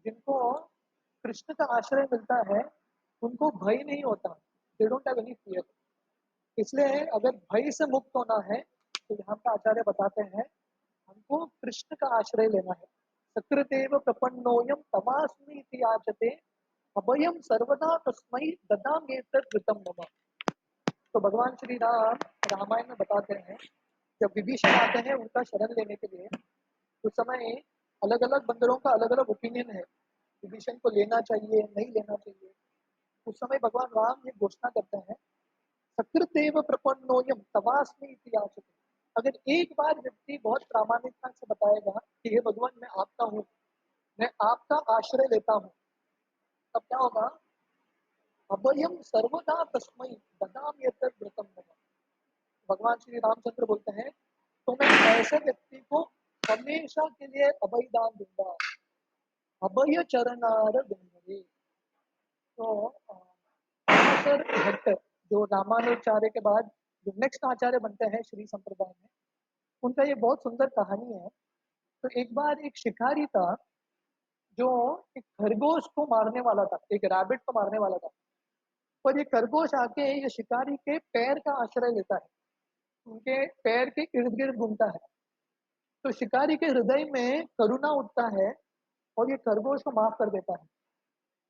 जिनको कृष्ण का आश्रय मिलता है उनको भय नहीं होता, they don't have any fear. इसलिए अगर भय से मुक्त होना है तो यहाँ पे आचार्य बताते हैं हमको कृष्ण का आश्रय लेना है। सकृतेव प्रपन्नोयम तमास्मि इति याचते अभयम सर्वदा तस्मै ददाम्येतत् कृतं मम। तो भगवान श्री राम रामायण में बताते हैं जब विभीषण आते हैं उनका शरण लेने के लिए, उस समय अलग अलग बंदरों का अलग अलग ओपिनियन है, विभीषण को लेना चाहिए नहीं लेना चाहिए। उस समय भगवान राम ये घोषणा करते हैं सकृतेव प्रपन्नोयम तवास्मि इति याचते। अगर एक बार व्यक्ति बहुत प्रामाणिकता से बताएगा कि हे भगवान मैं आपका हूँ, मैं आपका आश्रय लेता हूँ, तब क्या होगा? अभयम सर्वदा तस्मै ददाम्येतत् कृतं मम। भगवान श्री रामचंद्र बोलते हैं तो मैं ऐसे व्यक्ति को हमेशा के लिए अभय दान दूंगा, अभय चरणार बिंदु। तो पराशर भट्ट जो रामानुजाचार्य के बाद जो नेक्स्ट आचार्य बनते हैं श्री संप्रदाय में, उनका ये बहुत सुंदर कहानी है। तो एक बार एक शिकारी था जो एक खरगोश को मारने वाला था, एक रैबिट को मारने वाला था। पर ये खरगोश आके ये शिकारी के पैर का आश्रय लेता है, उनके पैर के इर्द गिर्द घूमता है। तो शिकारी के हृदय में करुणा उठता है और ये खरगोश को माफ कर देता है।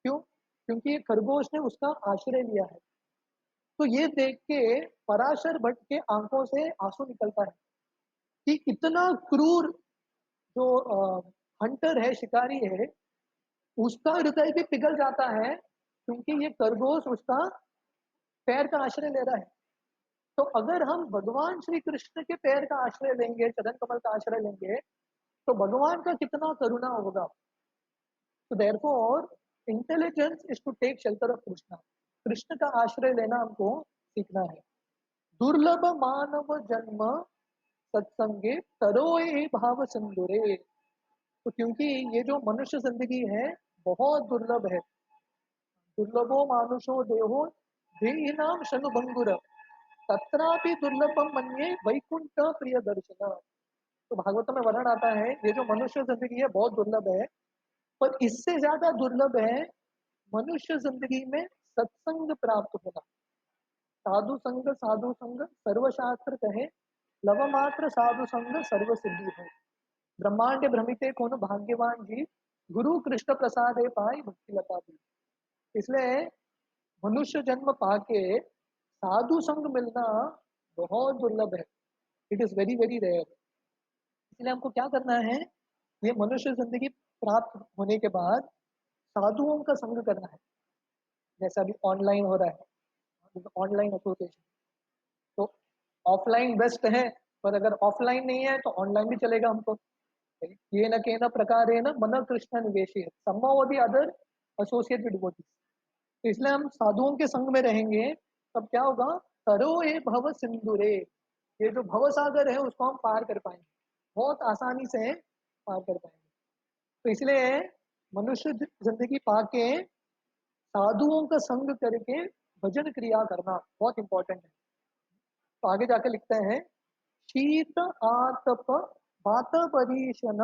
क्यों? क्योंकि ये खरगोश ने उसका आश्रय लिया है। तो ये देख के पराशर भट्ट के आंखों से आंसू निकलता है कि इतना क्रूर जो हंटर है, शिकारी है, उसका हृदय भी पिघल जाता है क्योंकि ये खरगोश उसका पैर का आश्रय ले रहा है। तो अगर हम भगवान श्री कृष्ण के पैर का आश्रय लेंगे, चरण कमल का आश्रय लेंगे, तो भगवान का कितना करुणा होगा। तो therefore intelligence is to take shelter of Krishna. Krishna का आश्रय लेना हमको सीखना है। दुर्लभ मानव जन्म सत्संगे तरोए भाव सिंधुरे। तो क्योंकि ये जो मनुष्य जिंदगी है बहुत दुर्लभ है, दुर्लभो मानुषो देहो देहिनाम शनुभंगुर तत्रापि दुर्लभम मन्ये वैकुंठ प्रिय दर्शन। तो भागवत में वर्णन आता है ये जो मनुष्य जिंदगी है बहुत दुर्लभ है, पर इससे ज्यादा दुर्लभ है मनुष्य जिंदगी में सत्संग प्राप्त होना। साधु संग सर्वशास्त्र कहे, लव मात्र साधु संग सर्व सिद्धि है। ब्रह्मांड भ्रमिते कौन भाग्यवान जी, गुरु कृष्ण प्रसादे पाई भक्ति लता भी। इसलिए मनुष्य जन्म पाके साधु संग मिलना बहुत दुर्लभ है। It is very very rare. इसलिए हमको क्या करना है, ये मनुष्य जिंदगी प्राप्त होने के बाद साधुओं का संग करना है। जैसा अभी ऑनलाइन हो रहा है, ऑनलाइन एसोसिएशन, तो ऑफलाइन बेस्ट है, पर अगर ऑफलाइन नहीं है तो ऑनलाइन भी चलेगा हमको। ये न के न प्रकार है न मन कृष्ण निवेशी है सम्भव the other associate with devotees. इसलिए हम साधुओं के संग में रहेंगे, तब क्या होगा? तरो ए भव सिंधुरे, ये जो भव सागर है उसको हम पार कर पाएंगे, बहुत आसानी से पार कर पाएंगे। तो इसलिए मनुष्य जिंदगी पाके साधुओं का संग करके भजन क्रिया करना बहुत इंपॉर्टेंट है। तो आगे जाके लिखते हैं शीत आतप बात परीशन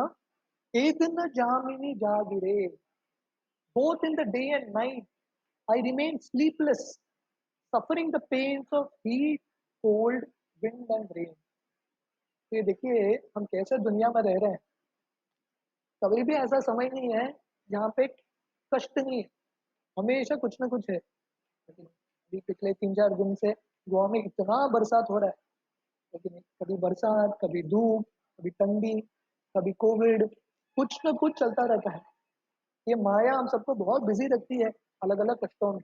एक न जामिनी जागिरे, both in the day and night I remain sleepless, suffering the pains of heat, cold, wind and rain। ये देखिए हम कैसे दुनिया में रह रहे हैं। कभी भी ऐसा समय नहीं है जहाँ पे कष्ट नहीं है, हमेशा कुछ ना कुछ है। लेकिन अभी पिछले 3-4 दिन से गोवा में इतना बरसात हो रहा है, लेकिन कभी बरसात, कभी धूप, कभी ठंडी, कभी कोविड, कुछ ना कुछ चलता रहता है। ये माया हम सबको बहुत बिजी रखती है अलग अलग कष्टों में।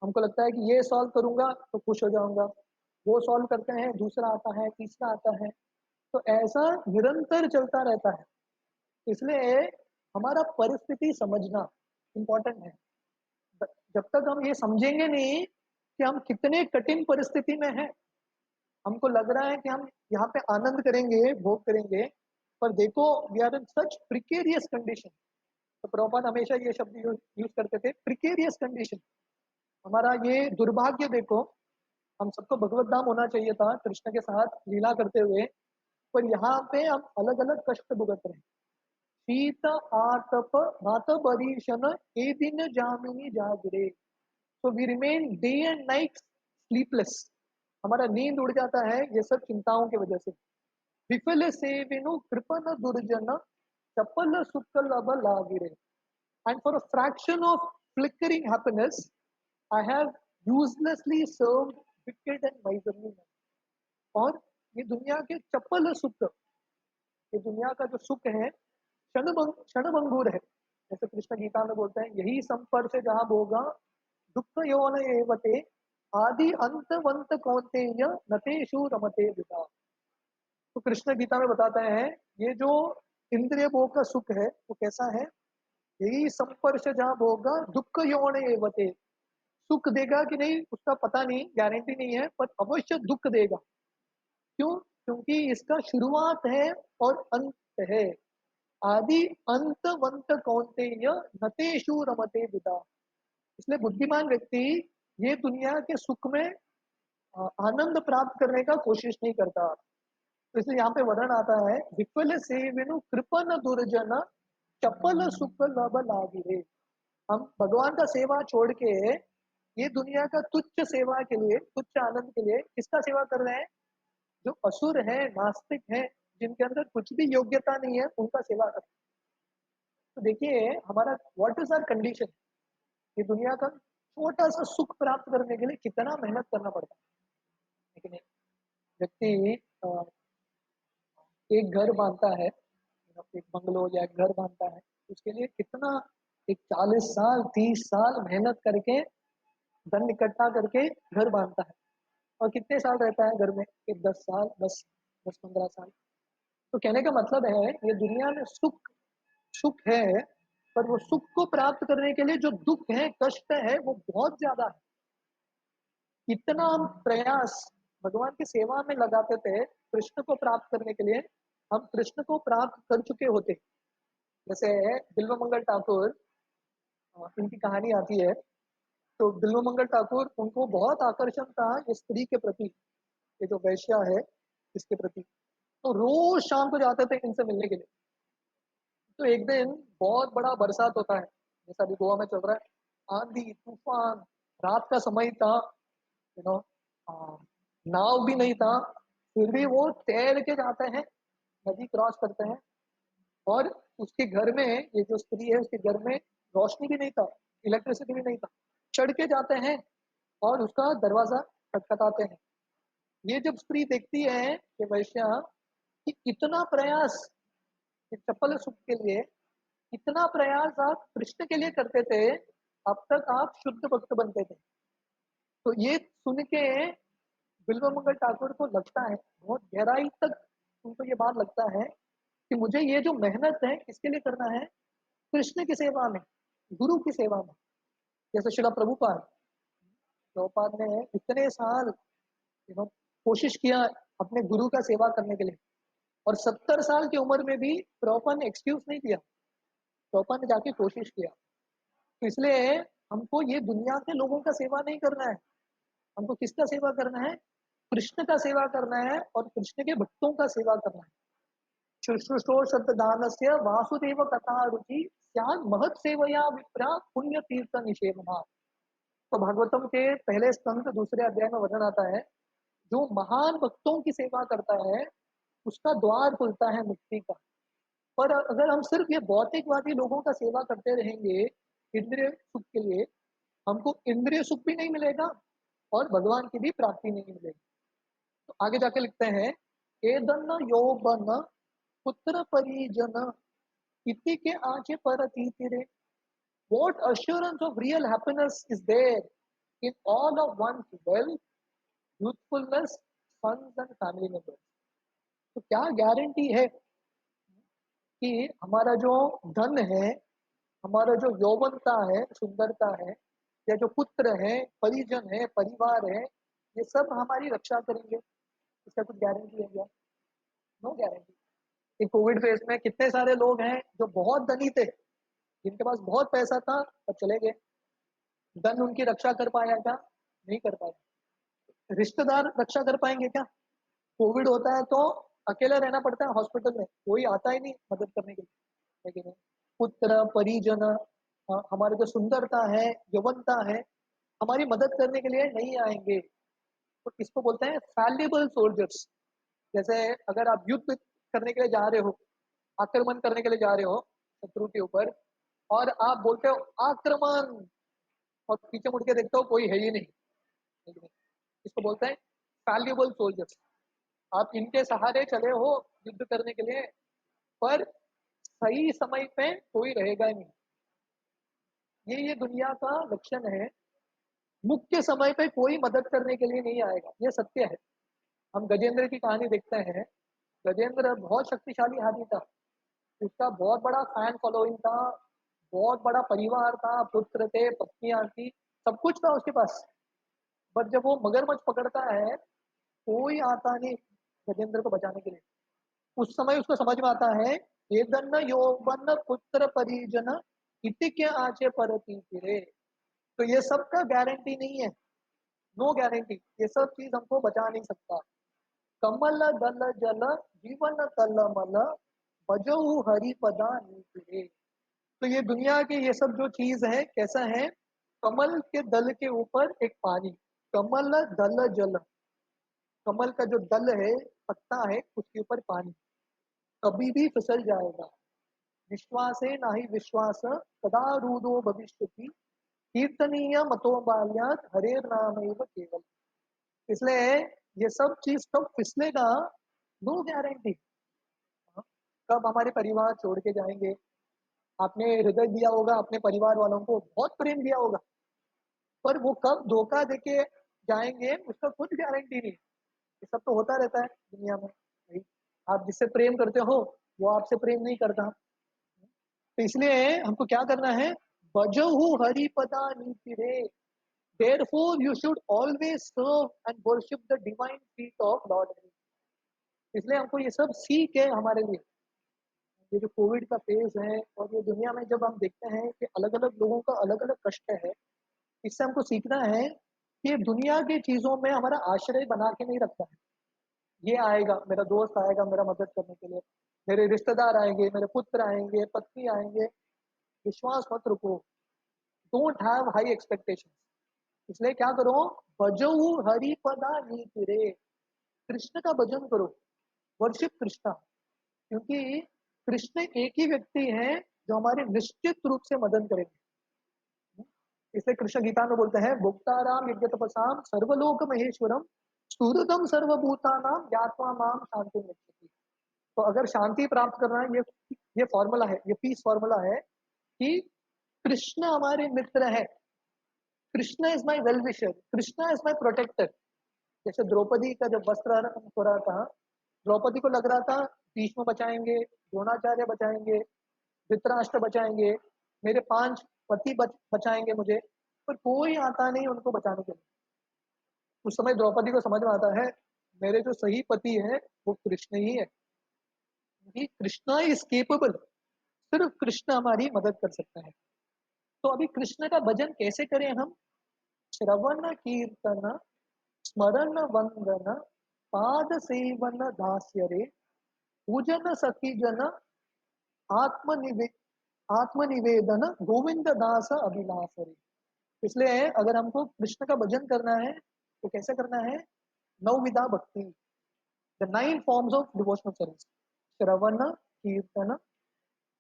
हमको लगता है कि ये सॉल्व करूंगा तो खुश हो जाऊंगा, वो सॉल्व करते हैं, दूसरा आता है, तीसरा आता है। तो ऐसा निरंतर चलता रहता है। इसलिए हमारा परिस्थिति समझना इम्पोर्टेंट है। जब तक हम ये समझेंगे नहीं कि हम कितने कठिन परिस्थिति में हैं, हमको लग रहा है कि हम यहाँ पे आनंद करेंगे, भोग करेंगे, पर देखो we are in such precarious condition. तो प्रभुपाद हमेशा ये शब्द यूज करते थे, प्रिकेरियस कंडीशन। हमारा ये दुर्भाग्य देखो, हम सबको भगवत धाम होना चाहिए था कृष्ण के साथ लीला करते हुए, पर यहाँ पे हम अलग अलग कष्ट भुगत रहे हैं। शीत आतप मात बरीशन ए दिन जामिनी जागरे। So we remain day and night sleepless. हमारा नींद उड़ जाता है ये सब चिंताओं की वजह से। विफल सेविनु कृपन दुर्जन चपल सुख लब लागिरे। And for a fraction of flickering happiness, I have uselessly served wicked and miserly men. और ये दुनिया के चपल सुख, ये दुनिया का जो सुख है क्षणभंगुर है। जैसे कृष्ण गीता में बोलते हैं, यही संपर्श जहां भोगा दुख यौन एवते आदि अंतवंत कौन्तेय नतेषु रमते विदा। तो कृष्ण गीता में बताते हैं ये जो इंद्रिय भोग का सुख है वो कैसा है। यही संपर्श जहां भोगा दुख यौन एवते, सुख देगा कि नहीं उसका पता नहीं, गारंटी नहीं है, पर अवश्य दुख देगा। क्यों? क्योंकि इसका शुरुआत है और अंत है। आदि अंतवंत कौन्तेय नतेषु रमते विदा। इसलिए बुद्धिमान व्यक्ति ये दुनिया के सुख में आनंद प्राप्त करने का कोशिश नहीं करता। तो इसलिए यहाँ पे वर्णन आता है, विफल सेविनु कृपन दुर्जन चपल सुख लब लागिरे। हम भगवान का सेवा छोड़ के ये दुनिया का तुच्छ सेवा के लिए, तुच्छ आनंद के लिए किसका सेवा कर रहे हैं? जो असुर है, नास्तिक है, जिनके अंदर कुछ भी योग्यता नहीं है, उनका सेवा कर। तो देखिए हमारा व्हाट इज आवर कंडीशन। ये दुनिया का छोटा सा सुख प्राप्त करने के लिए कितना मेहनत करना पड़ता है। लेकिन एक व्यक्ति एक घर बांधता है, एक बंगलो या एक घर बांधता है, उसके लिए कितना एक 40 साल 30 साल मेहनत करके धन इकट्ठा करके घर बांधता है। और कितने साल रहता है घर में? एक 10 साल, 10 10 15 साल। तो कहने का मतलब है ये दुनिया में सुख सुख है, पर वो सुख को प्राप्त करने के लिए जो दुख है, कष्ट है, वो बहुत ज्यादा है। इतना हम प्रयास भगवान की सेवा में लगाते थे कृष्ण को प्राप्त करने के लिए, हम कृष्ण को प्राप्त कर चुके होते। जैसे बिल्वमंगल ठाकुर, इनकी कहानी आती है। तो बिल्वमंगल ठाकुर, उनको बहुत आकर्षण था ये स्त्री के प्रति, ये जो वैश्या है इसके प्रति। तो रोज शाम को जाते थे इनसे मिलने के लिए। तो एक दिन बहुत बड़ा बरसात होता है, जैसा अभी गोवा में चल रहा है, आंधी तूफान, रात का समय था, यू नो, नाव भी नहीं था, फिर भी वो तैर के जाते हैं, नदी क्रॉस करते हैं। और उसके घर में, ये जो स्त्री है उसके घर में रोशनी भी नहीं था, इलेक्ट्रिसिटी भी नहीं था, चढ़ के जाते हैं और उसका दरवाजा खटखटाते हैं। ये जब स्त्री देखती है ये वैश्या कि इतना प्रयास ये चप्पल सुख के लिए, इतना प्रयास आप कृष्ण के लिए करते थे, अब तक आप शुद्ध भक्त बनते थे। तो ये सुन के बिल्वमंगल ठाकुर को लगता है, बहुत गहराई तक उनको ये बात लगता है कि मुझे ये जो मेहनत है किसके लिए करना है? कृष्ण की सेवा में, गुरु की सेवा में। जैसे शिला प्रभुपाद, प्रभुपाद ने इतने साल कोशिश किया अपने गुरु का सेवा करने के लिए, और 70 साल की उम्र में भी प्रभुपाद ने एक्सक्यूज नहीं दिया, प्रभुपाद ने जाके कोशिश किया। तो इसलिए हमको ये दुनिया के लोगों का सेवा नहीं करना है, हमको किसका सेवा करना है? कृष्ण का सेवा करना है, और कृष्ण के भक्तों का सेवा करना है। शुश्रूषो शब्ददानस्य वासुदेव कथा रुचि स्यात् महत सेवया विप्रा पुण्य तीर्थ निषेवना। तो भागवतम के पहले स्कंद दूसरे अध्याय में वर्णन आता है, जो महान भक्तों की सेवा करता है उसका द्वार खुलता है मुक्ति का। पर अगर हम सिर्फ ये भौतिकवादी लोगों का सेवा करते रहेंगे इंद्रिय सुख के लिए, हमको इंद्रिय सुख भी नहीं मिलेगा और भगवान की भी प्राप्ति नहीं मिलेगी। तो आगे जाके लिखते हैं, एदन यौवन पुत्र परिजन इति के आचे पर तीतिरे। What assurance of real happiness is there in all of one's wealth, youthfulness, sons and family members? तो क्या गारंटी है कि हमारा जो धन है, हमारा जो यौवनता है, सुंदरता है, या जो पुत्र है, परिजन है, परिवार है, ये सब हमारी रक्षा करेंगे? इसका कुछ गारंटी है क्या? No guarantee. कोविड फेज में कितने सारे लोग हैं जो बहुत धनी थे, जिनके पास बहुत पैसा था, पर चले गए। धन उनकी रक्षा कर पाया क्या? नहीं कर पाया। रिश्तेदार रक्षा कर पाएंगे क्या? कोविड होता है तो अकेला रहना पड़ता है हॉस्पिटल में, कोई आता ही नहीं मदद करने के लिए। है कि नहीं? पुत्र परिजन, हमारे जो सुंदरता है, यौवनता है, हमारी मदद करने के लिए नहीं आएंगे। तो इसको बोलते हैं फैल्युबल सोल्जर्स। जैसे अगर आप युद्ध करने के लिए जा रहे हो, आक्रमण करने के लिए जा रहे हो शत्रु के ऊपर, और आप बोलते हो आक्रमण, और पीछे मुड़ के देखते हो कोई है ही नहीं, है कि नहीं? इसको बोलते हैं फैल्युबल सोल्जर्स। आप इनके सहारे चले हो युद्ध करने के लिए, पर सही समय पे कोई रहेगा ही नहीं। ये दुनिया का लक्षण है। मुख्य समय पे कोई मदद करने के लिए नहीं आएगा, ये सत्य है। हम गजेंद्र की कहानी देखते हैं। गजेंद्र बहुत शक्तिशाली हाथी था, उसका बहुत बड़ा फैन फॉलोइंग था, बहुत बड़ा परिवार था, पुत्र थे, पत्नियां थी, सब कुछ था उसके पास। बट जब वो मगरमच्छ पकड़ता है, कोई आता नहीं गजेंद्र को बचाने के लिए। उस समय उसको समझ में आता है, ये दन्न यौवन पुत्र परिजन इति के आचे परती फिरे। तो ये सब का गारंटी नहीं है, नो गारंटी, ये सब चीज हमको बचा नहीं सकता। कमल दल जल जीवन तलमल बजऊ हरि पदा नीतिरे। तो ये दुनिया के ये सब जो चीज है कैसा है, कमल के दल के ऊपर एक पानी। कमल दल जल, कमल का जो दल है, पत्ता है, उसके ऊपर पानी कभी भी फिसल जाएगा। विश्वासे नाही विश्वास सदा रूढ़ो भविष्यति, कीर्तनीय मतो बाल्यात हरेर नाम एव केवल। इसलिए ये सब चीज कब फिसलेगा, नो गारंटी। कब हमारे परिवार छोड़ के जाएंगे। आपने हृदय दिया होगा अपने परिवार वालों को, बहुत प्रेम दिया होगा, पर वो कब धोखा देके जाएंगे उसका कुछ गारंटी नहीं। ये सब तो होता रहता है दुनिया में भाई। आप जिससे प्रेम करते हो वो आपसे प्रेम नहीं करता। तो इसलिए हमको क्या करना है, भजहु हरि पदा नीति रे। Therefore you should always serve and worship the divine feet of lord. इसलिए हमको ये सब सीख है हमारे लिए। ये जो कोविड का फेज है और ये दुनिया में जब हम देखते हैं कि अलग अलग लोगों का अलग अलग कष्ट है, इससे हमको सीखना है कि दुनिया की चीजों में हमारा आश्रय बना के नहीं रखता है। ये आएगा, मेरा दोस्त आएगा मेरा मदद करने के लिए, मेरे रिश्तेदार आएंगे, मेरे पुत्र आएंगे, पत्नी आएंगे, विश्वास मत रुको। Don't have high expectation. इसलिए क्या करो, भजऊ हरि पदा नीति रे। कृष्ण का भजन करो, वर्शिप कृष्णा। क्योंकि कृष्ण एक ही व्यक्ति है जो हमारे निश्चित रूप से मदद करेंगे। इसलिए कृष्ण गीता में बोलते हैं, भोक्ताराम यज्ञ तपसाम सर्वलोक महेश्वरम सुहृदम सर्वभूतानाम ज्ञात्वा माम शांति रक्षति। तो अगर शांति प्राप्त करना है, ये फॉर्मूला है, ये पीस फॉर्मूला है कि कृष्ण हमारे मित्र है। Krishna is my well wisher, Krishna is my protector. जैसे द्रौपदी का जब वस्त्र हो रहा था, द्रौपदी को लग रहा था भीष्म बचाएंगे, द्रोणाचार्य बचाएंगे, धृतराष्ट्र बचाएंगे, मेरे 5 पति बचाएंगे मुझे, पर कोई आता नहीं उनको बचाने के लिए। उस समय द्रौपदी को समझ में आता है, मेरे जो सही पति है वो कृष्ण ही है। कृष्णा इज केपेबल, सिर्फ कृष्ण हमारी मदद कर सकता है। तो अभी कृष्ण का भजन कैसे करें हम, श्रवण कीर्तन स्मरण वंदन पाद सेवन दास्य रे, पूजन सखी जन आत्मनिवे आत्मनिवेदन गोविंद दास अभिलाष रे। इसलिए अगर हमको कृष्ण का भजन करना है तो कैसे करना है, नवविधा भक्ति, the 9 forms of devotional service. श्रवण कीर्तन,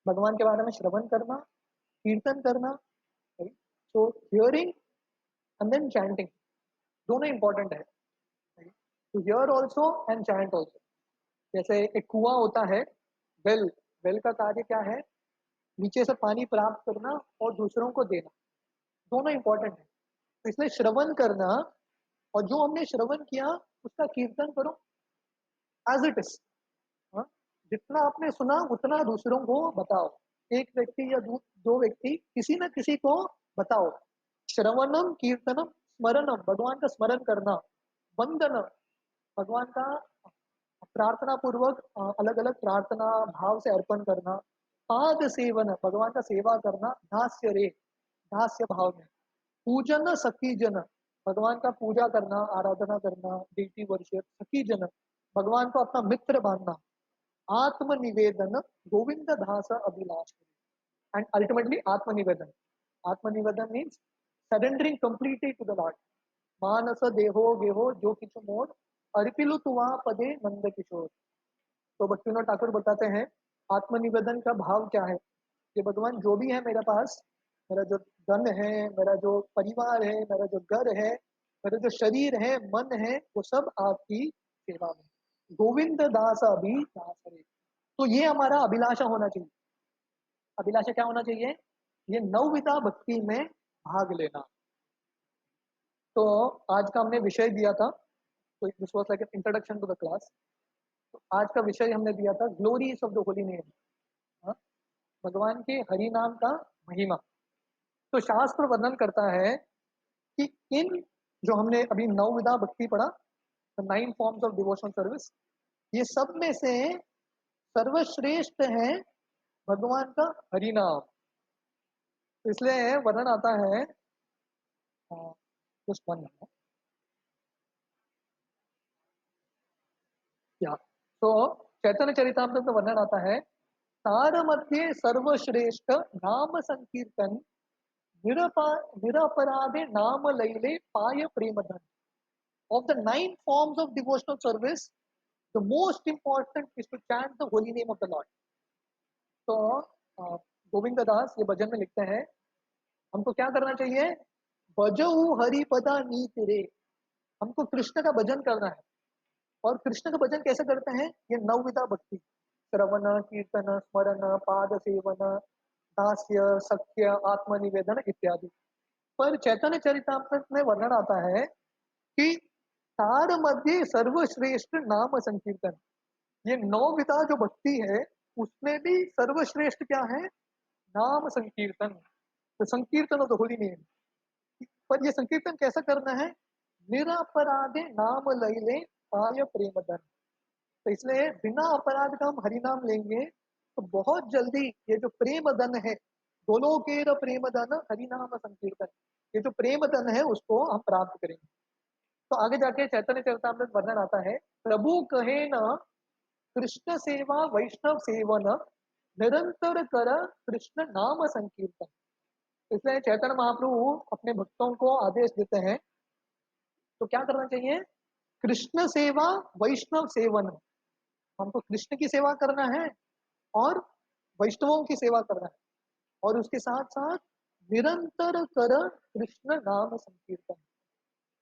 भगवान के बारे में श्रवण करना, कीर्तन करना, so hearing and then chanting, दोनों इंपॉर्टेंट है। To hear also and chant also. जैसे एक कुआं होता है, वेल, वेल का कार्य क्या है, नीचे से पानी प्राप्त करना और दूसरों को देना, दोनों इंपॉर्टेंट है। तो इसलिए श्रवण करना, और जो हमने श्रवण किया उसका कीर्तन करो एज इट इज। जितना आपने सुना उतना दूसरों को बताओ, एक व्यक्ति या दो व्यक्ति, किसी न किसी को बताओ। श्रवणम कीर्तनम स्मरणम, भगवान का स्मरण करना, वंदन, भगवान का प्रार्थना पूर्वक अलग अलग प्रार्थना भाव से अर्पण करना, पाद सेवन, भगवान का सेवा करना, दास्य रे, दास्य भाव में, पूजन सखी जन, भगवान का पूजा करना, आराधना करना, डेटी वर्शिप, सखी जन, भगवान को अपना मित्र मानना, आत्मनिवेदन Govind Das Abhilash and ultimately Atmanivedan. Atmanivedan means surrendering completely to the Lord. मानस देहो गेहो जो किछु मोर अर्पिलु तुवा पदे नंद किशोर। तो भक्तिविनोद ठाकुर बताते हैं आत्मनिवेदन का भाव क्या है कि भगवान जो भी है मेरे पास, मेरा जो धन है, मेरा जो परिवार है, मेरा जो घर है, मेरा जो शरीर है, मन है, वो सब आपकी सेवा में। गोविंद दास अभी दास हरे। तो ये हमारा अभिलाषा होना चाहिए। अभिलाषा क्या होना चाहिए? ये नवविधा भक्ति में भाग लेना। तो आज का हमने विषय दिया था, तो this was like an introduction to the class. तो आज का विषय हमने दिया था glories of the holy name, भगवान के हरि नाम का महिमा। तो शास्त्र वर्णन करता है कि इन जो हमने अभी नवविधा भक्ति पढ़ा, the 9 forms of devotional service, ये सब में से सर्वश्रेष्ठ है भगवान का हरि नाम। तो इसलिए वर्णन आता है just one minute. Yeah. तो चैतन्य चरितामृत में वर्णन आता है तार मध्य सर्वश्रेष्ठ नाम संकीर्तन निरपराधे नाम लैले पाय प्रेमधन। Of the 9 forms of devotional service, the most important is to chant the holy name of the Lord. तो गोविंद दास ये भजन में लिखते हैं हमको क्या करना चाहिए? भजऊ हरिपदा नीत रे। हमको कृष्ण का भजन करना है। और कृष्ण का भजन कैसे करते हैं? ये नवविधा भक्ति, श्रवण कीर्तन स्मरण पाद सेवन दास्य सख्य आत्मनिवेदन इत्यादि। पर चैतन्य चरितामृत में वर्णन आता है कि तार मध्य सर्वश्रेष्ठ नाम संकीर्तन। ये नवविधा जो भक्ति है उसमें भी सर्वश्रेष्ठ क्या है? नाम संकीर्तन। तो संकीर्तन ऑफ द होली नेम। पर ये संकीर्तन कैसा करना है? निरपराधे नाम लैले पाय प्रेमधन। तो इसलिए बिना अपराध का हम हरि नाम लेंगे तो बहुत जल्दी ये जो प्रेम धन है, गोलोकेर प्रेम धन हरि नाम संकीर्तन, ये जो प्रेम धन है उसको हम प्राप्त करेंगे। तो आगे जाके चैतन्य चरितामृत वर्णन आता है प्रभु कहे न कृष्ण सेवा वैष्णव सेवन निरंतर कर कृष्ण नाम संकीर्तन। इसलिए चैतन्य महाप्रभु अपने भक्तों को आदेश देते हैं तो क्या करना चाहिए? कृष्ण सेवा वैष्णव सेवन। हमको कृष्ण की सेवा करना है और वैष्णवों की सेवा करना है, और उसके साथ साथ निरंतर कर कृष्ण नाम संकीर्तन,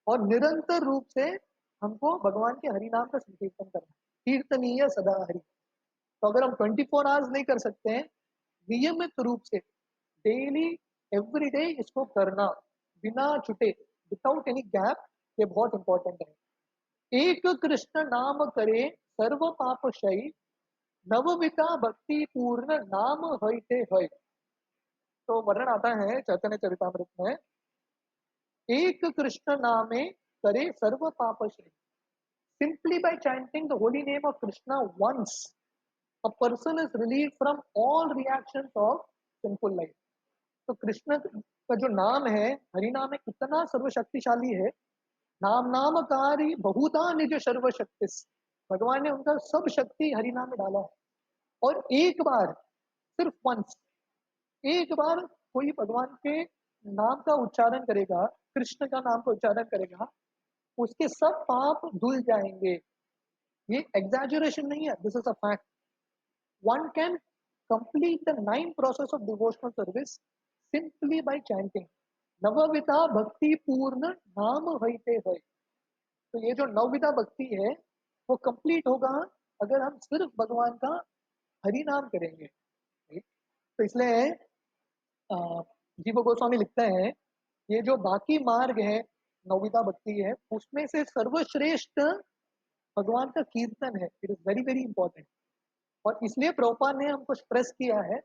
और निरंतर रूप से हमको भगवान के हरि नाम का संकीर्तन करना है। कीर्तनीय सदा हरि। तो अगर हम 24 आवर्स नहीं कर सकते हैं, नियमित रूप से डेली एवरी डे इसको करना बिना छुटे, विदाउट एनी गैप, ये बहुत इंपॉर्टेंट है। एक कृष्ण नाम करे सर्व पाप क्षय नवविता भक्ति पूर्ण नाम हईते हय। तो वर्णन आता है चैतन्य चरितामृत में एक कृष्ण नामे करे सर्व पाप क्षय। Simply by chanting the holy name of Krishna once, a person is relieved from all reactions of sinful life. तो कृष्ण का जो नाम है, हरि नाम है, कितना सर्वशक्तिशाली है। नाम नाम कारी बहुधा निज सर्वशक्ति। भगवान ने उनका सब शक्ति हरि नाम में डाला है। और एक बार, सिर्फ वंस, एक बार कोई भगवान के नाम का उच्चारण करेगा, कृष्ण का नाम का उच्चारण करेगा, उसके सब पाप धुल जाएंगे। ये एग्जैजरेशन नहीं है, this is a fact. One can complete the 9 process of devotional service simply by chanting नवविधा भक्ति पूर्ण नाम हईते हय। तो ये जो नवविधा भक्ति है वो कंप्लीट होगा अगर हम सिर्फ भगवान का हरि नाम करेंगे। तो इसलिए जीव गोस्वामी लिखते हैं ये जो बाकी मार्ग है, नवविधा भक्ति है, उसमें से सर्वश्रेष्ठ भगवान का कीर्तन है। It is very very important. और इसलिए प्रभुपाद ने हमको स्ट्रेस किया है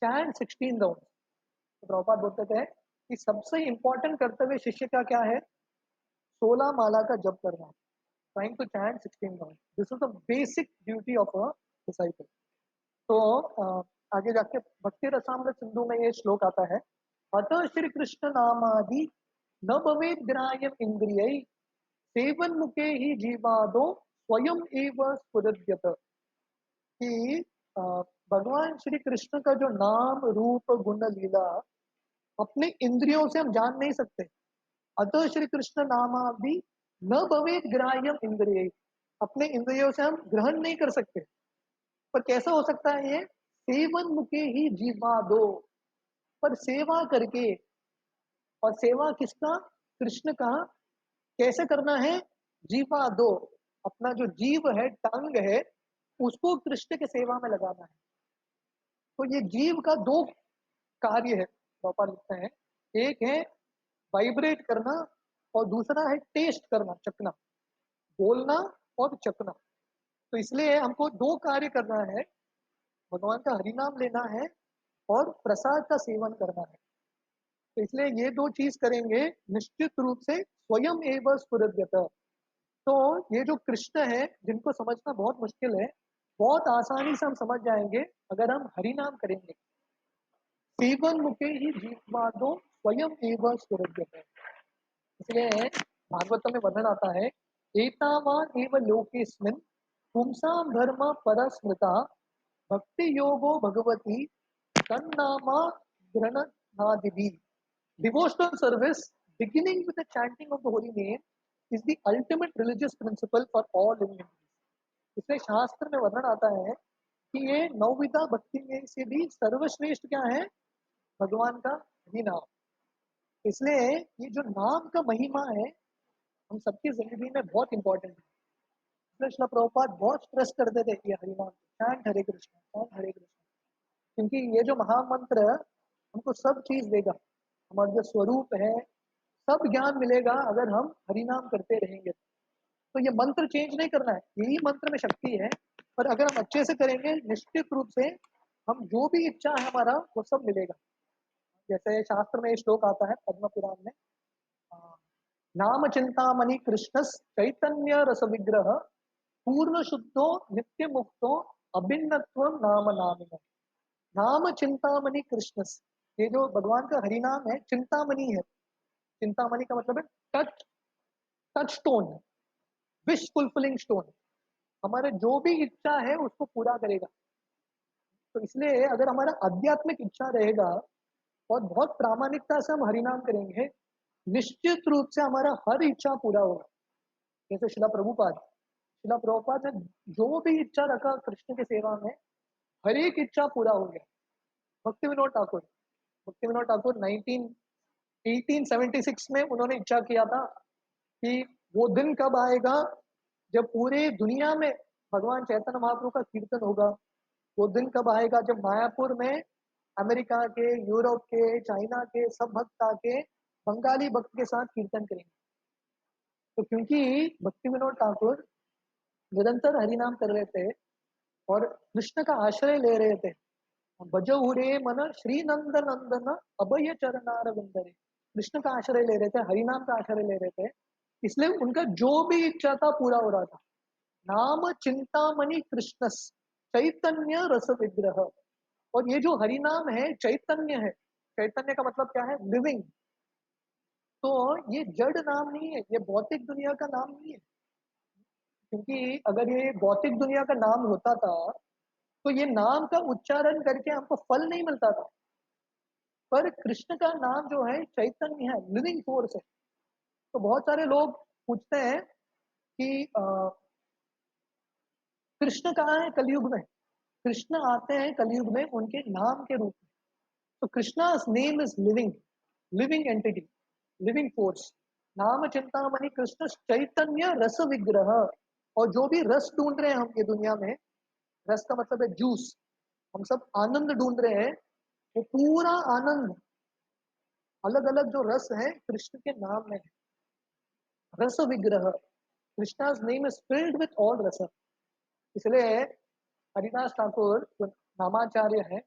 चैंट 16 राउंड। तो प्रभुपाद बोलते थे कि सबसे इंपॉर्टेंट कर्तव्य शिष्य का क्या है? 16 माला का जप करना, trying to chant 16 rounds. This is the basic duty of a disciple. तो आगे जाके भक्ति रसामृत सिंधु में ये श्लोक आता है अतः श्री कृष्ण नामादि न भवेद ग्राह्यम इंद्रिय सेवन मुखे ही जीवादो स्वयं एव स्फुरद्यत। कि अ, भगवान श्री कृष्ण का जो नाम रूप गुण लीला अपने इंद्रियों से हम जान नहीं सकते। अतः श्री कृष्ण नामादि न भवेत ग्राह्यम इंद्रिय, अपने इंद्रियों से हम ग्रहण नहीं कर सकते। पर कैसा हो सकता है ये? सेवन मुखे ही जीवा दो, पर सेवा करके। और सेवा किसका? कृष्ण का। कैसे करना है? जीवा दो, अपना जो जीव है, टंग है, उसको कृष्ण के सेवा में लगाना है। तो ये जीव का दो कार्य है, पापा लिखते हैं। एक है वाइब्रेट करना, और दूसरा है टेस्ट करना, चखना, बोलना और चखना। तो इसलिए हमको दो कार्य करना है, भगवान का हरि नाम लेना है और प्रसाद का सेवन करना है। तो इसलिए ये दो चीज करेंगे निश्चित रूप से स्वयं एवं स्फुरद्यत। तो ये जो कृष्ण है, जिनको समझना बहुत मुश्किल है, बहुत आसानी से हम समझ जाएंगे अगर हम हरि नाम करेंगे। सेवन मुखे ही जीवादो स्वयं एवं स्फुरद्यत। इसलिए भागवत में वर्णन आता है, एतावान एव लोकेस्मिन् पुंसाम धर्म परस्मृता भक्ति योगो Bhagwati तन्नामा गृह्णादिभिः। Devotional service beginning with the chanting of the holy name is the ultimate religious principle for all living entities. इसलिए शास्त्र में वर्णन आता है कि ये नौविधा भक्ति में से भी सर्वश्रेष्ठ क्या है? भगवान का ही नाम। इसलिए ये जो नाम का महिमा है, हम सबकी जिंदगी में बहुत इंपॉर्टेंट है। इसलिए श्रील प्रभुपाद बहुत स्ट्रेस करते थे कि हरिनाम, चैंट हरे कृष्ण, चैंट हरे कृष्ण, क्योंकि ये जो महामंत्र हमको सब चीज देगा। हमारा जो स्वरूप है, सब ज्ञान मिलेगा अगर हम हरिनाम करते रहेंगे। तो ये मंत्र चेंज नहीं करना है, यही मंत्र में शक्ति है। पर अगर हम अच्छे से करेंगे, निश्चित रूप से हम जो भी इच्छा है हमारा, वो सब मिलेगा। जैसे शास्त्र में श्लोक आता है पद्म पुराण में, अ, नाम चिंतामणि कृष्ण चैतन्य रस विग्रह पूर्ण शुद्धो नित्य मुक्तो अभिन्नत्व नाम नामिन। नाम चिंतामणि कृष्ण, ये जो भगवान का हरि नाम है, चिंतामणि है। चिंतामणि का मतलब है touch, touch stone, wish fulfilling stone. हमारे जो भी इच्छा है उसको पूरा करेगा। तो इसलिए अगर हमारा आध्यात्मिक इच्छा रहेगा और बहुत प्रामाणिकता से हम हरिनाम करेंगे, निश्चित रूप से हमारा हर इच्छा पूरा होगा। जैसे शिला प्रभुपाद ने जो भी इच्छा रखा कृष्ण की सेवा में, हर एक इच्छा पूरा हो गया। भक्ति विनोद ठाकुर 1876 में उन्होंने इच्छा किया था कि वो दिन कब आएगा जब पूरे दुनिया में भगवान चैतन्य महाप्रभु का कीर्तन होगा। वो दिन कब आएगा जब मायापुर में अमेरिका के, यूरोप के, चाइना के सब भक्त आके बंगाली भक्त के साथ कीर्तन करेंगे। तो क्योंकि भक्ति विनोद ठाकुर निरंतर हरिनाम कर रहे थे और कृष्ण का आश्रय ले रहे थे, भजहुरे मन श्री नंद नंदन अभय चरणार विंदरे, कृष्ण का आश्रय ले रहे थे, हरिनाम का आश्रय ले रहे थे, इसलिए उनका जो भी इच्छा था पूरा हो रहा था। नाम चिंतामणि कृष्ण चैतन्य रस विग्रह। और ये जो हरिनाम है चैतन्य है, चैतन्य का मतलब क्या है? लिविंग। तो ये जड़ नाम नहीं है, ये भौतिक दुनिया का नाम नहीं है। क्योंकि अगर ये भौतिक दुनिया का नाम होता था तो ये नाम का उच्चारण करके हमको फल नहीं मिलता था। पर कृष्ण का नाम जो है चैतन्य है, लिविंग फोर्स है। तो बहुत सारे लोग पूछते हैं कि कृष्ण कहाँ है कलयुग में? कृष्ण आते हैं कलयुग में उनके नाम के रूप में। तो Krishna's name is living, living entity, living force. नाम चिंतामणि कृष्ण चैतन्य रस विग्रह। और जो भी रस ढूंढ रहे हैं हम ये दुनिया में, रस का मतलब है जूस, हम सब आनंद ढूंढ रहे हैं, वो पूरा आनंद, अलग अलग जो रस है कृष्ण के नाम में है। रस विग्रह, Krishna's name is filled with all rasa. इसलिए हरिदास ठाकुर जो नामाचार्य है,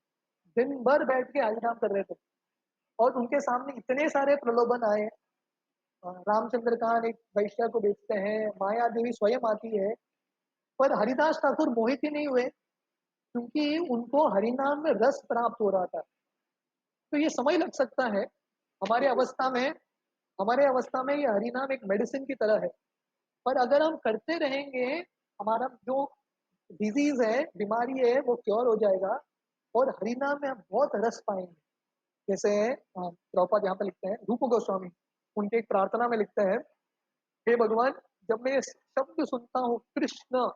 दिन भर बैठ के हरिनाम कर रहे थे और उनके सामने इतने सारे प्रलोभन आए। रामचंद्र खान एक वैश्या को बेचते हैं, माया देवी स्वयं आती है, पर हरिदास ठाकुर मोहित ही नहीं हुए, क्योंकि उनको हरिनाम में रस प्राप्त हो रहा था। तो ये समय लग सकता है हमारे अवस्था में, हमारे अवस्था में ये हरिनाम एक मेडिसिन की तरह है। पर अगर हम करते रहेंगे, हमारा जो डिजीज है, बीमारी है, वो क्योर हो जाएगा और हरिनाम में हम बहुत रस पाएंगे। जैसे प्रभुपाद यहाँ पे लिखते हैं, रूप गोस्वामी उनके एक प्रार्थना में लिखते हैं, हे भगवान, जब मैं ये शब्द सुनता हूँ कृष्ण,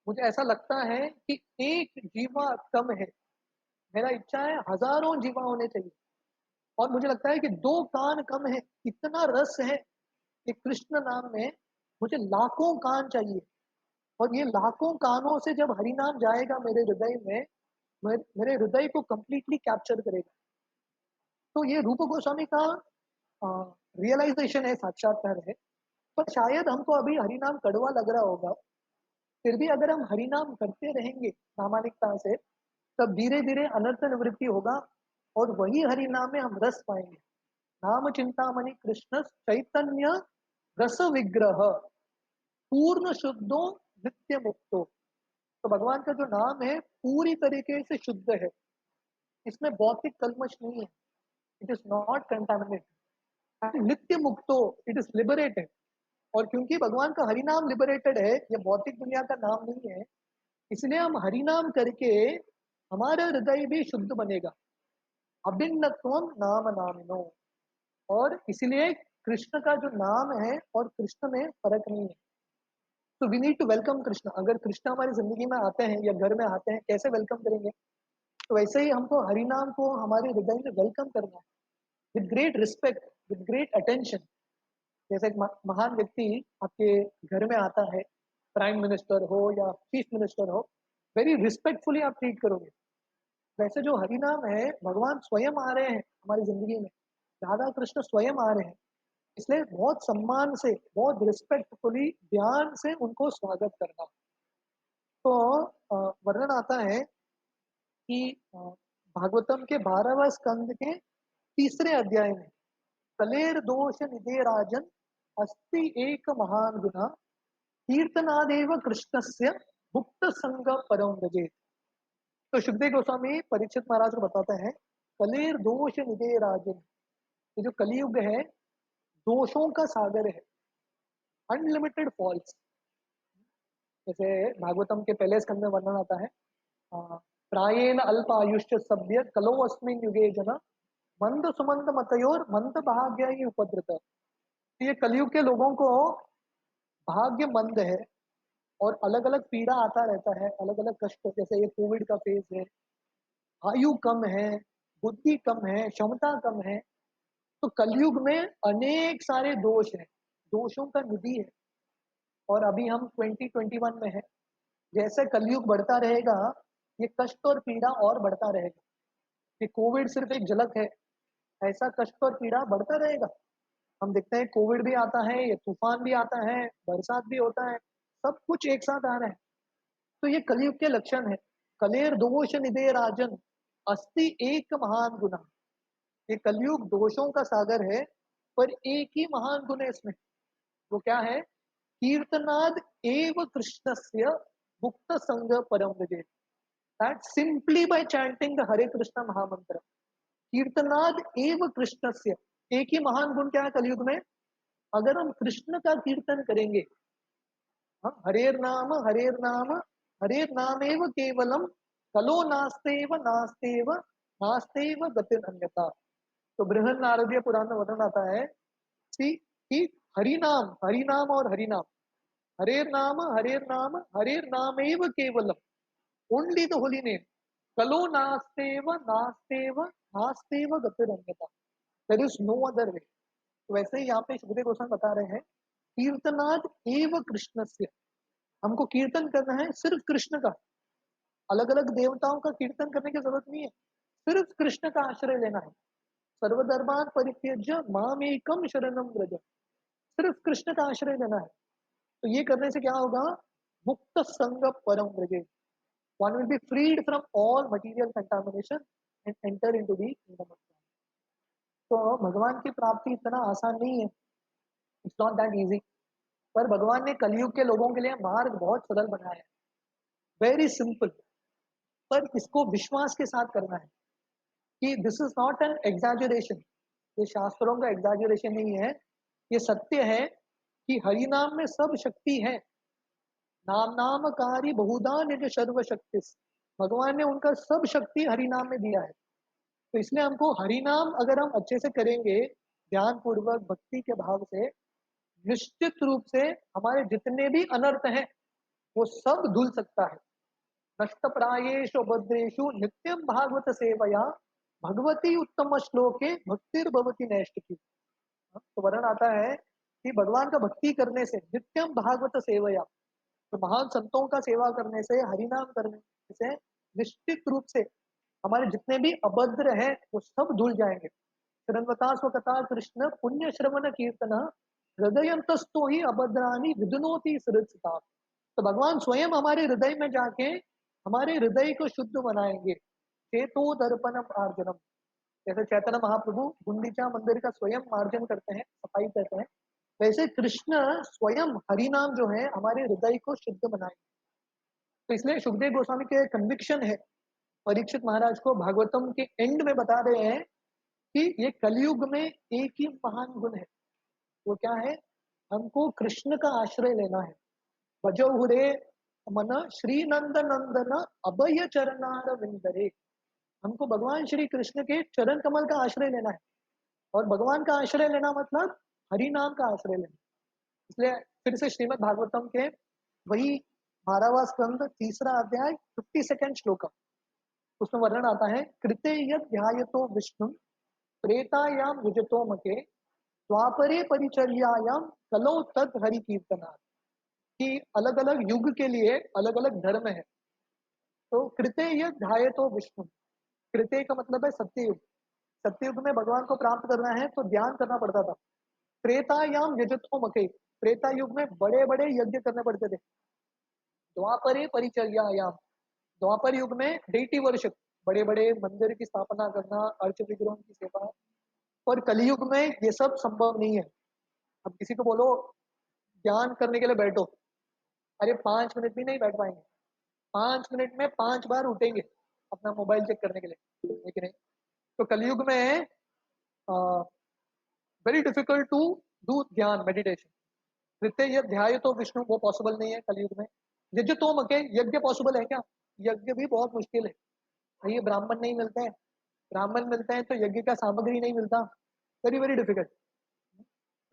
मुझे ऐसा लगता है कि एक जीवा कम है। मेरा इच्छा है हजारों जीवा होने चाहिए। और मुझे लगता है कि दो कान कम है, इतना रस है कि कृष्ण नाम में मुझे लाखों कान चाहिए। और ये लाखों कानों से जब हरिनाम जाएगा मेरे हृदय में, मेरे हृदय को कंप्लीटली कैप्चर करेगा। तो ये रूप गोस्वामी का रियलाइजेशन है, साक्षात्कार है। पर शायद हमको अभी हरिनाम कड़वा लग रहा होगा, फिर भी अगर हम हरिनाम करते रहेंगे प्रामाणिकता से, तब धीरे धीरे अनर्थ निवृत्ति होगा और वही हरिनाम में हम रस पाएंगे। नाम चिंतामणि कृष्ण चैतन्य रस विग्रह पूर्ण शुद्धो नित्य मुक्तो। तो भगवान का जो नाम है पूरी तरीके से शुद्ध है, इसमें भौतिक कलमश नहीं है। It is not contaminated. नित्य मुक्तो, इट इज लिबरेटेड। और क्योंकि भगवान का हरिनाम लिबरेटेड है, ये भौतिक दुनिया का नाम नहीं है, इसलिए हम हरिनाम करके हमारा हृदय भी शुद्ध बनेगा। अभिन्नत्वम नाम नामिनो। और इसलिए कृष्ण का जो नाम है और कृष्ण में फर्क नहीं है। तो we need to welcome Krishna. अगर कृष्ण हमारी जिंदगी में आते हैं या घर में आते हैं, कैसे वेलकम करेंगे? तो वैसे ही हमको हरिनाम को हमारे हृदय में वेलकम करना है, with great respect, with great attention. जैसे एक महान व्यक्ति आपके घर में आता है, प्राइम मिनिस्टर हो या चीफ मिनिस्टर हो, वेरी रिस्पेक्टफुली आप ट्रीट करोगे। वैसे जो हरिनाम है, भगवान स्वयं आ रहे हैं हमारी जिंदगी में, राधा कृष्ण स्वयं आ रहे हैं, इसलिए बहुत सम्मान से, बहुत रिस्पेक्टफुली, ध्यान से उनको स्वागत करना। तो वर्णन आता है कि भागवतम के 12वें स्कंद के तीसरे अध्याय में, कलेर दोष निधे राजन अस्ति एक महान गुना कीर्तनादेव कृष्णस्य मुक्त संग परम व्रजेत। तो सुखदेव गोस्वामी परीक्षित महाराज को बताते हैं, कलेर दोष निधे राजन, ये जो कलियुग है दोषों का सागर है, अनलिमिटेड फॉल्स। जैसे भागवतम के पहले स्कंद में वर्णन आता है, प्रायेण अल्प आयुष्य सभ्य कलो अस्मिन् युगे जन मंद सुमंद मतयोर मंद भाग्य ही उपद्रत। ये कलयुग के लोगों को भाग्य मंद है और अलग अलग पीड़ा आता रहता है, अलग अलग कष्ट। जैसे ये कोविड का फेज है, आयु कम है, बुद्धि कम है, क्षमता कम है। तो कलयुग में अनेक सारे दोष हैं, दोषों का निधि है। और अभी हम 2021 में है, जैसे कलयुग बढ़ता रहेगा ये कष्ट और पीड़ा और बढ़ता रहेगा। ये कोविड सिर्फ एक झलक है, ऐसा कष्ट और पीड़ा बढ़ता रहेगा। हम देखते हैं कोविड भी आता है, ये तूफान भी आता है, बरसात भी होता है, सब कुछ एक साथ आ रहा है। तो ये कलयुग के लक्षण है। कलेर दोष निधे राजन अस्ति एक महान गुना। ये कलयुग दोषों का सागर है, पर एक ही महान गुण है इसमें। वो क्या है? कीर्तनाद एव कृष्णस्य मुक्त संग परम विजय। That simply by chanting the Hare Krishna mahamantra. कीर्तनाद एव कृष्णस्य, एक ही महान गुण क्या है कलयुग में? अगर हम कृष्ण का कीर्तन करेंगे, हरेर नाम हरेर नाम हरेर नाम एव केवलम कलो नास्तेव नास्तेव नास्तेव गतिर अन्यथा। तो बृहन नारदीय पुराण में वर्णन आता है कि हरिनाम, हरिनाम और हरिनाम, हरेर नाम एव केवलम, ओनली द होली नेम, कलो नास्तेव नास्तेव नास्तेव गतिर अन्यथा, there is no other way. तो वैसे ही यहाँ पे सुखदेव गोस्वामी बता रहे हैं, कीर्तनाद एव कृष्णस्य, हमको कीर्तन करना है सिर्फ कृष्ण का। अलग अलग देवताओं का कीर्तन करने की जरूरत नहीं है, सिर्फ कृष्ण का आश्रय लेना है। सर्वधर्मान परित्यज्य मामेकम शरणम व्रज, सिर्फ कृष्ण का आश्रय लेना है। तो ये करने से क्या होगा? मुक्त संग परम व्रजे, one will be freed from all material contamination and enter into the kingdom of God. तो भगवान की प्राप्ति इतना आसान नहीं है, इट्स नॉट दैट इजी। पर भगवान ने कलयुग के लोगों के लिए मार्ग बहुत सरल बनाया है, वेरी सिंपल। पर इसको विश्वास के साथ करना है कि this is not an exaggeration, ये शास्त्रों का एग्जैजरेशन नहीं है, ये सत्य है कि हरि नाम में सब शक्ति है। नाम नामकारी बहुधा निज सर्व शक्ति, भगवान ने उनका सब शक्ति हरि नाम में दिया है। तो इसलिए हमको हरि नाम अगर हम अच्छे से करेंगे, ध्यान पूर्वक भक्ति के भाव से, निश्चित रूप से हमारे जितने भी अनर्थ हैं वो सब धुल सकता है। नष्ट प्रायेषु भद्रेषु नित्यम भागवत सेवया भगवती उत्तम श्लोके भक्तिर्भवती नैष्टिकी। तो वर्णन आता है कि भगवान का भक्ति करने से, नित्यम भागवत सेवया, तो महान संतों का सेवा करने से, हरिनाम करने से निश्चित रूप से हमारे जितने भी अभद्र हैं वो सब धुल जाएंगे। श्रृण्वता स्वकथा कृष्ण पुण्य श्रवण कीर्तन हृदयंतस्तो ही अभद्रानी विदुनोति सृजता। तो भगवान स्वयं हमारे हृदय में जाके हमारे हृदय को शुद्ध बनाएंगे। चेतो दर्पणम आर्जनम, जैसे चैतन्य महाप्रभु गुंडीचा मंदिर का स्वयं मार्जन करते हैं, सफाई करते हैं, वैसे कृष्ण स्वयं हरिनाम जो है हमारे हृदय को शुद्ध बनाएंगे। तो इसलिए सुखदेव गोस्वामी के कन्विक्शन है, परीक्षित महाराज को भागवतम के एंड में बता रहे हैं कि ये कलयुग में एक ही महान गुण है। वो क्या है? हमको कृष्ण का आश्रय लेना है। भजो हुरे मन श्री नंद नंदन अभय चरणार विंदरे, हमको भगवान श्री कृष्ण के चरण कमल का आश्रय लेना है। और भगवान का आश्रय लेना मतलब हरि नाम का आश्रय लेना। इसलिए फिर से श्रीमद् भागवतम के वही 12वां स्कंद 3रा अध्याय 52 श्लोक, उसमें वर्णन आता है, कृते यद ध्यायतो विष्णु त्रेतायाम युजतो मके द्वापरे परिचर्यायाम कलो तद हरि कीर्तना। कि अलग अलग युग के लिए अलग अलग धर्म है। तो कृते यद ध्यायतो विष्णु, कृते का मतलब है सत्ययुग। सत्ययुग में भगवान को प्राप्त करना है तो ध्यान करना पड़ता था। त्रेतायाम यजतो मके, त्रेता युग में बड़े बड़े यज्ञ करने पड़ते थे। द्वापरे परिचर्यायाम, द्वापर युग में डेटी वर्शिप, बड़े बड़े मंदिर की स्थापना करना, अर्च विग्रहों की सेवा। और कलयुग में ये सब संभव नहीं है। अब किसी को बोलो ध्यान करने के लिए बैठो, अरे 5 मिनट भी नहीं बैठ पाएंगे। 5 मिनट में 5 बार उठेंगे अपना मोबाइल चेक करने के लिए, लेकिन नहीं। तो कलयुग में वेरी डिफिकल्ट टू डू ध्यान मेडिटेशन। तृतीय ध्याय तो विष्णु वो पॉसिबल नहीं है कलयुग में। यज्ञ तो मके, यज्ञ पॉसिबल है क्या? यज्ञ भी बहुत मुश्किल है। ये ब्राह्मण नहीं मिलते हैं, ब्राह्मण मिलते हैं तो यज्ञ का सामग्री नहीं मिलता, वेरी वेरी डिफिकल्ट।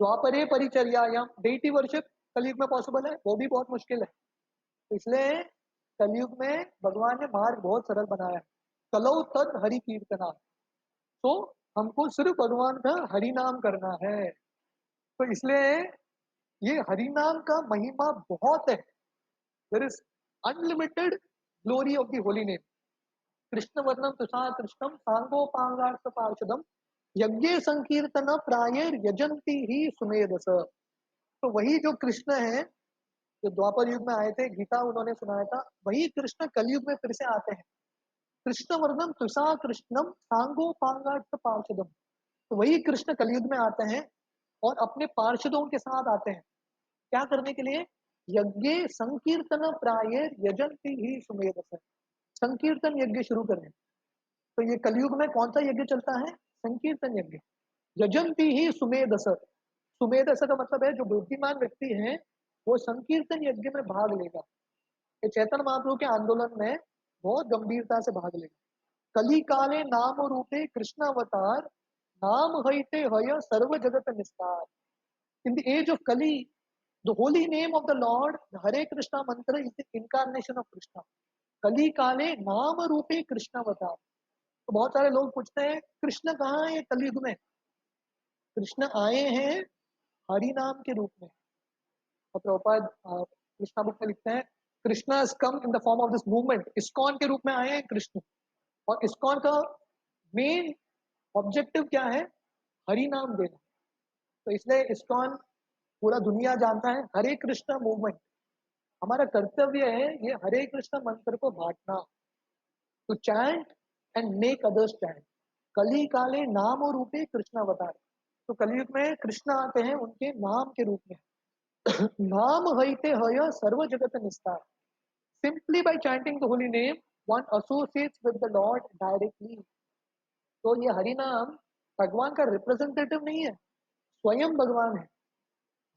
द्वापरे परिचर्यायाम, डेटी वर्शिप कलयुग में पॉसिबल है, वो भी बहुत मुश्किल है। तो इसलिए कलयुग में भगवान ने मार्ग बहुत सरल बनाया है। कलौ तद हरि कीर्तना, तो हमको सिर्फ भगवान का हरि नाम करना है। तो इसलिए ये हरि नाम का महिमा बहुत है। There is unlimited glory of the holy name. कृष्ण वर्णम तुषा कृष्णम सांगोपांगार्थ पार्षदम यज्ञ संकीर्तन प्रायर यजंती ही सुमेधस। तो वही जो कृष्ण है जो द्वापर युग में आए थे, गीता उन्होंने सुनाया था, वही कृष्ण कलयुग में फिर से आते हैं। कृष्ण वर्णम तुषा कृष्णम सांगोपांगार्थ पार्षदम, तो वही कृष्ण कलयुग में आते हैं और अपने पार्षदों के साथ आते हैं। क्या करने के लिए? यज्ञ संकीर्तन प्राय यजंती ही सुमेधस, संकीर्तन यज्ञ शुरू करें। तो ये कलयुग में कौन सा यज्ञ चलता है? संकीर्तन यज्ञ। यजंती ही सुमेधस, सुमेधस का मतलब है जो बुद्धिमान व्यक्ति है वो संकीर्तन यज्ञ में भाग लेगा। ये चैतन्य महाप्रभु के आंदोलन में बहुत गंभीरता से भाग लेगा। कली काले नाम रूपे कृष्ण अवतार नाम हईते हय सर्व जगत निस्तार। In the age of Kali the holy name of the lord Hare Krishna mantra is the incarnation of Krishna. कली काले नाम रूपे कृष्ण अवतार। तो बहुत सारे लोग पूछते हैं कृष्ण कहाँ है कलयुग में? कृष्ण आए हैं हरि नाम के रूप में। और प्रभुपाद कृष्णा बुक में लिखते हैं Krishna has come in the form of this movement। ISKCON के रूप में आए हैं कृष्ण। और इस्कॉन का मेन ऑब्जेक्टिव क्या है? हरि नाम देना। तो इसलिए इस्कॉन पूरा दुनिया जानता है हरे कृष्ण मूवमेंट। हमारा कर्तव्य है ये हरे कृष्ण मंत्र को बांटना, to chant and make others chant. कली काले नाम और रूपे कृष्ण अवतार। तो कलयुग में कृष्ण आते हैं उनके नाम के रूप में। नाम हईते हय सर्व जगत निस्तार। Simply by chanting the holy name one associates with the Lord directly. तो ये हरि नाम भगवान का रिप्रेजेंटेटिव नहीं है, स्वयं भगवान है।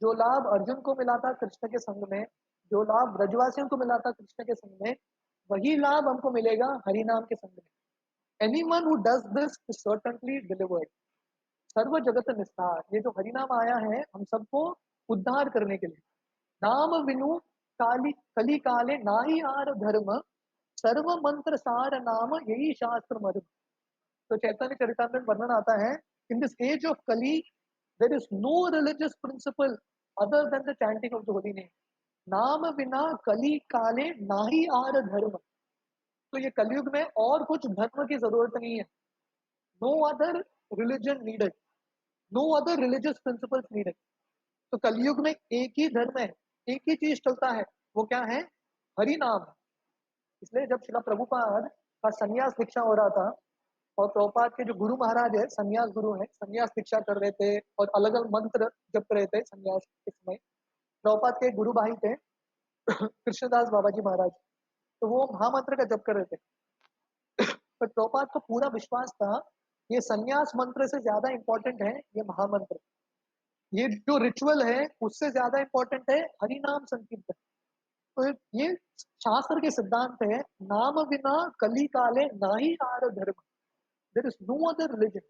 जो लाभ अर्जुन को मिला था कृष्ण के संग में, जो लाभ ब्रजवासियों को मिला था कृष्ण के संग में, वही लाभ हमको मिलेगा हरि नाम के संग में। Anyone who does this is certainly delivered. सर्व जगत निस्तार, ये जो हरि नाम आया है हम सबको उद्धार करने के लिए। नाम विनु काली कली काले नाही आर धर्म, सर्व मंत्र सार नाम यही शास्त्र मर्म। तो चैतन्य चरितामृत वर्णन आता है, in this age of Kali there is no religious principle other than the chanting of the holy name. नाम बिना कली काले नाही आर धर्म। तो ये कलयुग में और कुछ धर्म की जरूरत नहीं है। No other religion needed, no other religious principles needed. तो कलयुग में एक ही धर्म है, एक ही चीज चलता है, वो क्या है? हरि नाम। इसलिए जब शिला प्रभुपाद का संन्यास दीक्षा हो रहा था, और प्रभुपाद के जो गुरु महाराज है, संन्यास गुरु है, संन्यास दीक्षा कर रहे थे और अलग अलग मंत्र जप रहे थे संन्यास के समय। प्रभुपाद के गुरु भाई थे कृष्णदास बाबा जी महाराज, तो वो महामंत्र का जप कर रहे थे। पर प्रभुपाद को पूरा विश्वास था ये संन्यास मंत्र से ज्यादा इंपॉर्टेंट है ये महामंत्र, ये जो रिचुअल है उससे ज्यादा इंपॉर्टेंट है हरि नाम संकीर्तन। तो ये शास्त्र के सिद्धांत है, नाम बिना कली काले नाही आर धर्म, there is no other religion.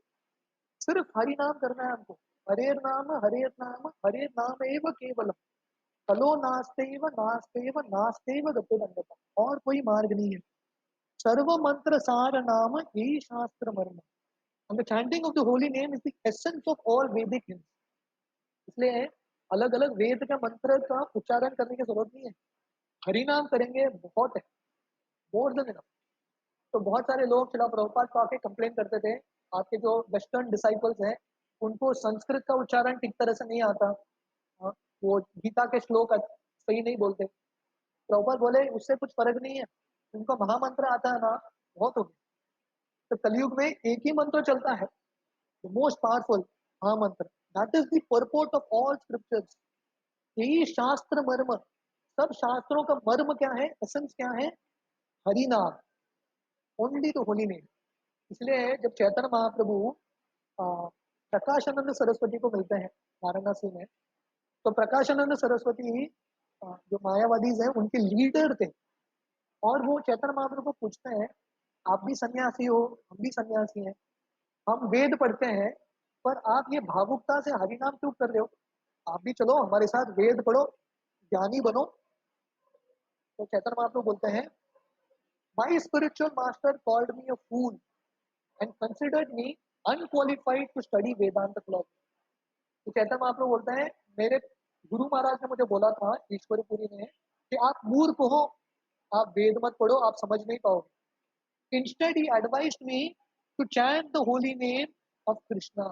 सिर्फ हरि नाम करना है हमको। हरेर नाम एव केवलम, कलो नास्तेव गतिरन्यथा। और कोई मार्ग नहीं है। सर्व मंत्र सार नाम यही शास्त्र मर्म। And the chanting of the holy name is the essence of all Vedic hymns. इसलिए अलग अलग वेद का मंत्र का उच्चारण करने की जरूरत नहीं है, हरि नाम करेंगे बहुत है, मोर देन इनफ। तो बहुत सारे लोग शिला प्रभुपाद को आके कंप्लेन करते थे, आपके जो वेस्टर्न डिसाइपल्स हैं उनको संस्कृत का उच्चारण ठीक तरह से नहीं आता, हाँ, वो गीता के श्लोक सही नहीं बोलते। प्रभुपाद बोले उससे कुछ फर्क नहीं है, उनको महामंत्र आता है ना, बहुत हो गया। तो कलयुग में एक ही मंत्र चलता है, द मोस्ट पावरफुल महामंत्र, that is the purport of all scriptures. यही शास्त्र मर्म, सब शास्त्रों का मर्म क्या है, एसेंस क्या है? हरि नाम, ओनली द होली नेम। इसलिए जब चैतन्य महाप्रभु प्रकाशानंद सरस्वती को मिलते हैं वाराणसी में, तो प्रकाशानंद सरस्वती जो मायावादी हैं उनके लीडर थे, और वो चैतन्य महाप्रभु को पूछते हैं आप भी सन्यासी हो, हम भी सन्यासी हैं, हम वेद पढ़ते हैं, पर आप ये भावुकता से हरि नाम क्यों कर रहे हो? आप भी चलो हमारे साथ वेद पढ़ो, ज्ञानी बनो। तो चैतन्य महाप्रभु बोलते हैं, my spiritual master called me a fool and considered me unqualified to study Vedanta philosophy. तो चैतन्य महाप्रभु बोलते हैं, मेरे गुरु महाराज ने मुझे बोला था ईश्वरपुरी ने कि आप मूर्ख हो, आप वेद मत पढ़ो, आप समझ नहीं पाओगे। Instead he advised me to chant the holy name of Krishna.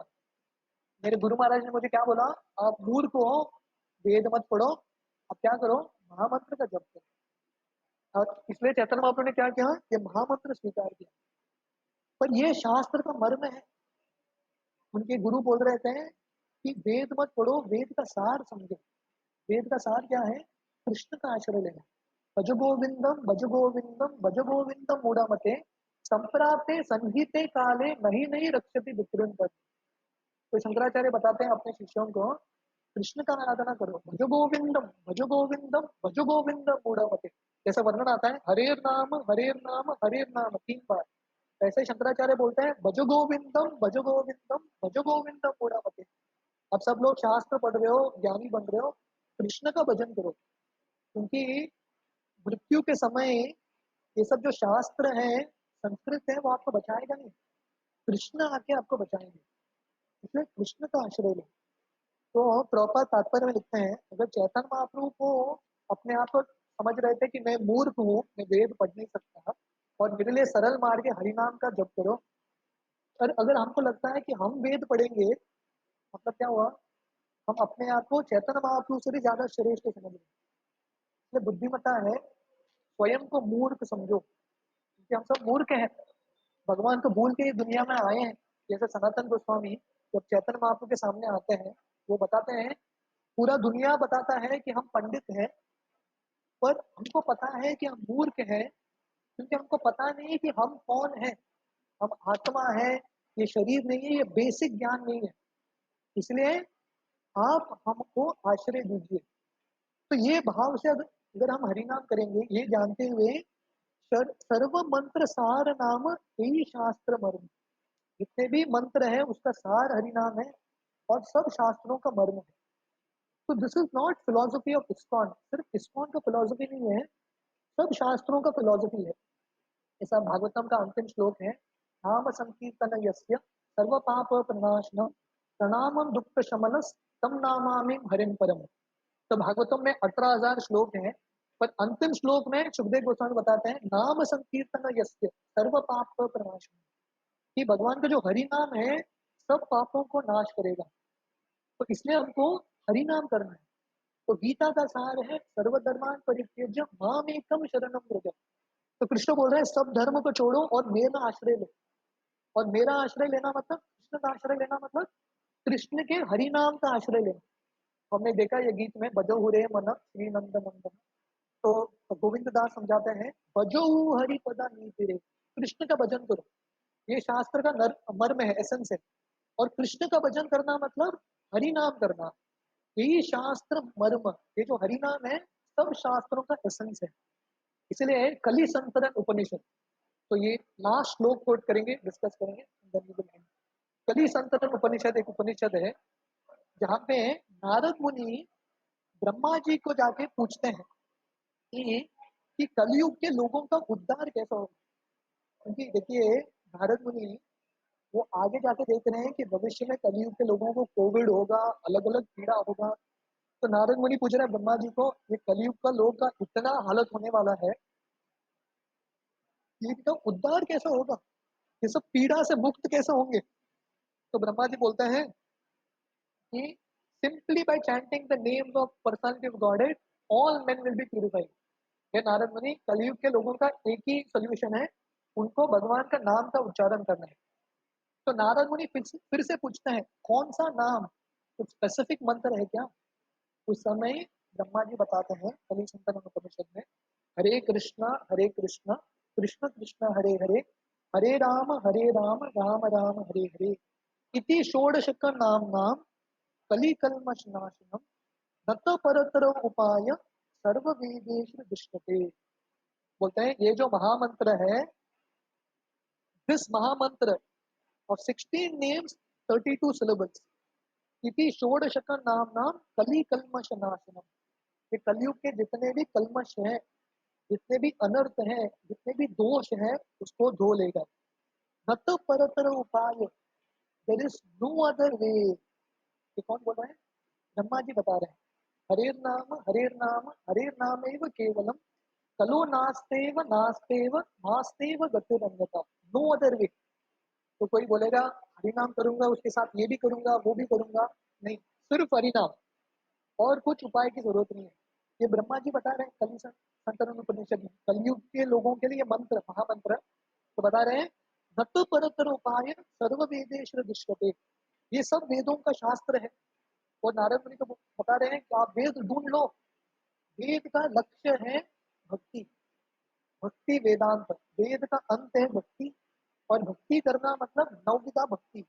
मेरे गुरु महाराज ने मुझे क्या बोला? आप मूर्ख हो, वेद मत पढ़ो, आप क्या करो? महामंत्र का जप करो। और इसलिए चैतन्य महाप्रभु ने क्या किया? ये महामंत्र स्वीकार किया। पर ये शास्त्र का मर्म है। उनके गुरु बोल रहे थे कि वेद मत पढ़ो, वेद का सार समझो। वेद का सार क्या है? कृष्ण का आश्रय लेना। भज गोविंदम भज गोविंदम भज गोविंदम मूढ़मते, संप्राप्ते संहिते काले नहीं नहीं रक्षति विकृन पर। तो शंकराचार्य बताते हैं अपने शिष्यों को, कृष्ण का आराधना करो, भज गोविंदम भज गोविंदम भज गोविंदम मूढ़मते। जैसा वर्णन आता है हरेर नाम हरेर नाम हरेर नाम 3 बार, ऐसे शंकराचार्य बोलते हैं भज गोविंदम भज गोविंदम भज गोविंदम मूढ़मते। अब सब लोग शास्त्र पढ़ रहे हो, ज्ञानी बन रहे हो, कृष्ण का भजन करो, क्योंकि मृत्यु के समय ये सब जो शास्त्र है संस्कृत है वो आपको बचाएगा नहीं, कृष्ण आके आपको बचाएंगे। इसलिए कृष्ण का आश्रय लो। तो प्रभुपाद तात्पर्य में लिखते हैं, अगर चैतन्य महाप्रभु को अपने आप को समझ रहे थे कि मैं मूर्ख हूँ, मैं वेद पढ़ नहीं सकता, और मेरे लिए सरल मार्ग हरिनाम का जप करो। और अगर हमको लगता है कि हम वेद पढ़ेंगे, मतलब क्या हुआ? हम अपने आप को चैतन्य महाप्रभु से भी ज्यादा श्रेष्ठ समझ रहे हैं। इसलिए बुद्धिमत्ता है स्वयं को मूर्ख समझो, क्योंकि हम सब मूर्ख हैं, भगवान को भूल के दुनिया में आए हैं। जैसे सनातन गोस्वामी जब चैतन्य महाप्रभु के सामने आते हैं, वो बताते हैं, पूरा दुनिया बताता है कि हम पंडित हैं, पर हमको पता है कि हम मूर्ख हैं, क्योंकि हमको पता नहीं कि हम कौन है, हम आत्मा है, ये शरीर नहीं है, ये बेसिक ज्ञान नहीं है। इसलिए आप हमको आश्रय दीजिए। तो ये भाव से अगर अगर हम हरि नाम करेंगे ये जानते हुए सर्व मंत्र सार नाम यही शास्त्र मर्म, जितने भी मंत्र है उसका सार हरि नाम है और सब शास्त्रों का मर्म है। तो this is not philosophy of ISKCON, सिर्फ इस्कॉन का फिलोसफी नहीं है, सब शास्त्रों का फिलोसफी है। ऐसा भागवतम का अंतिम श्लोक है, नाम संकीर्तन यस्य सर्व पाप प्रणाशन प्रणामम दुख शमनस तम नामामि हरिम परम। तो भागवतम में 18,000 श्लोक हैं, पर अंतिम श्लोक में सुखदेव गोस्वामी बताते हैं नाम संकीर्तन यस्य सर्व पाप प्रणाशन, कि भगवान का जो हरि नाम है सब पापों को नाश करेगा। तो इसलिए हमको हरि नाम करना है। तो गीता का सार है सर्वधर्मान परित्यज्य माम एकम शरणम व्रज। तो कृष्ण बोल रहे हैं सब धर्म को छोड़ो और मेरा आश्रय लो। और मेरा आश्रय लेना मतलब कृष्ण का आश्रय लेना मतलब कृष्ण के हरि नाम का आश्रय लेना। हमने देखा ये गीत में बजो हुरे मन श्री नंद नंदन। तो गोविंद दास समझाते हैं बजो हरि पदा नीति रे, कृष्ण का भजन करो। ये शास्त्र का मर्म है, एसेंस है। और कृष्ण का भजन करना मतलब हरि नाम करना, यही शास्त्र मर्म। ये जो हरि नाम है सब शास्त्रों का एसेंस है। इसलिए कली संतरण उपनिषद, तो ये लास्ट श्लोक कोट करेंगे, डिस्कस करेंगे। कली संतरण उपनिषद एक उपनिषद है जहाँ पे नारद मुनि ब्रह्मा जी को जाके पूछते हैं कि कलयुग के लोगों का उद्धार कैसा होगा। क्योंकि देखिए नारद मुनि वो आगे जाके देख रहे हैं कि भविष्य में कलयुग के लोगों को कोविड होगा, अलग अलग पीड़ा होगा। तो नारद मुनि पूछ रहे हैं ब्रह्मा जी को, ये कलयुग का लोग का इतना हालत होने वाला है, ये तो उद्धार कैसा होगा, ये सब पीड़ा से मुक्त कैसे होंगे। तो ब्रह्मा जी बोलते हैं कि simply by chanting the name of personality of godhead all men will be purified. ये नारद मुनि कलयुग के लोगों का एक ही सोल्यूशन है, उनको भगवान का नाम का उच्चारण करना है। तो नारद मुनि फिर से पूछते हैं कौन सा नाम, कुछ स्पेसिफिक मंत्र है क्या। उस समय ब्रह्मा जी बताते हैं कली संतन उपनिषद में, हरे कृष्णा कृष्ण कृष्ण हरे हरे, हरे राम राम राम हरे हरे, इति षोडशक नाम नाम कली कल्मष नाशनम नत परतर उपाय सर्व वेदेश दृष्टते। बोलते हैं ये जो महामंत्र है, दिस महामंत्र ऑफ 16 नेम्स 32 syllables, इति षोडशक नाम नाम कली कल्मष नाशनम, ये कलयुग के जितने भी कल्मश हैं, जितने भी अनर्थ हैं, जितने भी दोष हैं, उसको धो लेगा। न तो परतर उपाय, there is no other way. ये कौन बोल रहा है, ब्रह्मा जी बता रहे हैं। हरेर नाम एव केवलम कलो नास्तेव नास्तेव नास्तेव गतिरन्यथा, नो अदर वे। तो कोई बोलेगा हरि नाम करूंगा उसके साथ ये भी करूंगा वो भी करूंगा, नहीं, सिर्फ हरि नाम, और कुछ उपाय की जरूरत नहीं है। ये ब्रह्मा जी बता रहे हैं कली संतरण उपनिषद में, कलयुग के लोगों के लिए मंत्र महामंत्र। तो बता रहे हैं नत परतर उपाय सर्व वेदेश्वर दृश्यते, ये सब वेदों का शास्त्र है। और नारद मुनि को बता रहे हैं कि आप वेद ढूंढ लो, वेद का लक्ष्य है भक्ति, भक्ति वेदांत, वेद का अंत है भक्ति। और भक्ति करना मतलब नवविधा भक्ति,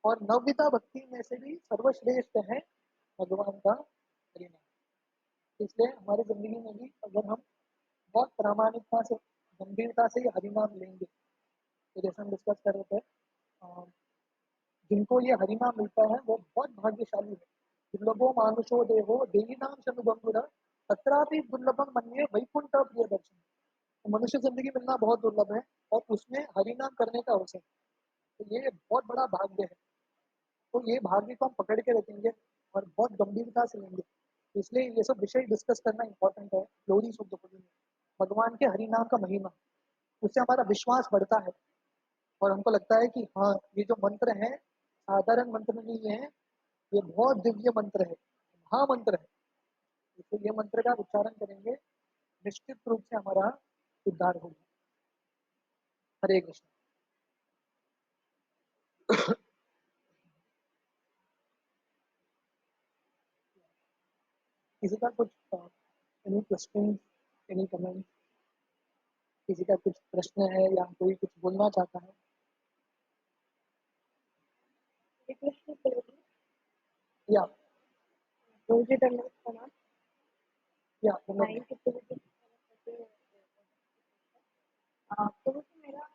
और नवविधा भक्ति में से भी सर्वश्रेष्ठ है भगवान का हरिनाम। इसलिए हमारी जिंदगी में भी अगर हम बहुत प्रामाणिकता से गंभीरता से ये हरिनाम लेंगे, तो जैसे हम डिस्कस कर रहे थे, जिनको ये हरिनाम मिलता है वो बहुत भाग्यशाली है। दुर्लभो मानुषो देहो देवी नाम शनुबंधुर तत्रापि दुर्लभम मन्ये वैकुंठ प्रिय दर्शन। तो मनुष्य जिंदगी मिलना बहुत दुर्लभ है और उसमें हरिनाम करने का अवसर, तो ये बहुत बड़ा भाग्य है। तो ये भाग्य को हम पकड़ के रखेंगे और बहुत गंभीरता से लेंगे। तो इसलिए ये सब विषय डिस्कस करना इंपॉर्टेंट है। लोरी शुद्ध होली में भगवान के हरिनाम का महिमा, उससे हमारा विश्वास बढ़ता है और हमको लगता है कि हाँ ये जो मंत्र है साधारण मंत्र नहीं है, ये बहुत दिव्य मंत्र है, महामंत्र है। तो ये मंत्र का उच्चारण करेंगे, निश्चित रूप से हमारा उद्धार होगा। हरे कृष्ण। किसी का कुछ एनी क्वेश्चन, एनी कमेंट, किसी का कुछ प्रश्न है या कोई कुछ बोलना चाहता है। कृष्ण करोगे या रोजे डरने का नाम या मतलब नाइट एक्टिविटी तो वो तो मेरा